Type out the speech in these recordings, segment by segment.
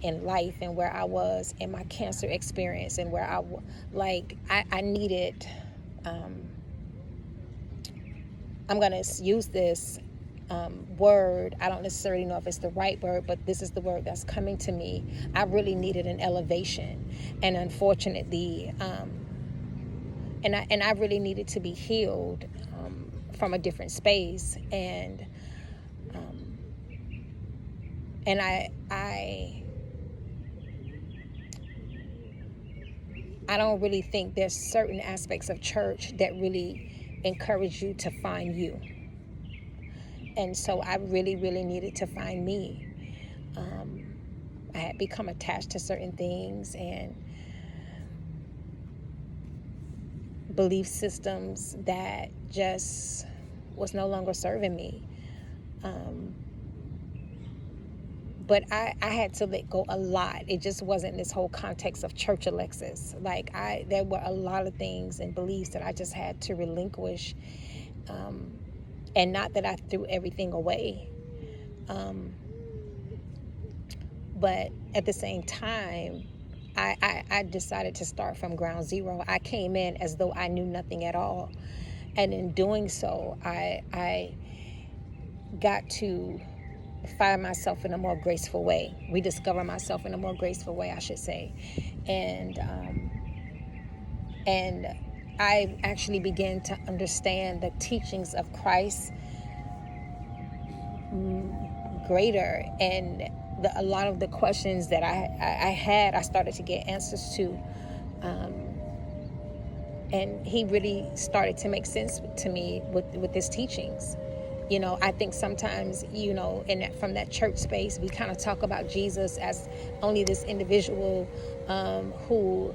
in life and where I was in my cancer experience and where I needed, I'm going to use this word. I don't necessarily know if it's the right word, but this is the word that's coming to me. I really needed an elevation. And unfortunately, and I really needed to be healed from a different space. And I don't really think there's certain aspects of church that really encourage you to find you. And so I really, really needed to find me. I had become attached to certain things and belief systems that just was no longer serving me. But I had to let go a lot. It just wasn't this whole context of church Alexis. There were a lot of things and beliefs that I just had to relinquish. And not that I threw everything away. But at the same time, I decided to start from ground zero. I came in as though I knew nothing at all. And in doing so, I got to find myself in a more graceful way, rediscover myself in a more graceful way, I should say. And I actually began to understand the teachings of Christ greater, and a lot of the questions that I had, I started to get answers to. And he really started to make sense to me with his teachings. I think sometimes, from that church space, we kind of talk about Jesus as only this individual who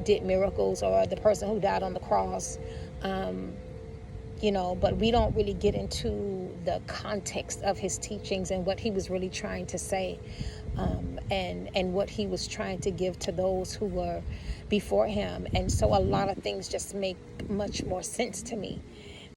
did miracles, or the person who died on the cross, but we don't really get into the context of his teachings and what he was really trying to say, and what he was trying to give to those who were before him. And so a lot of things just make much more sense to me.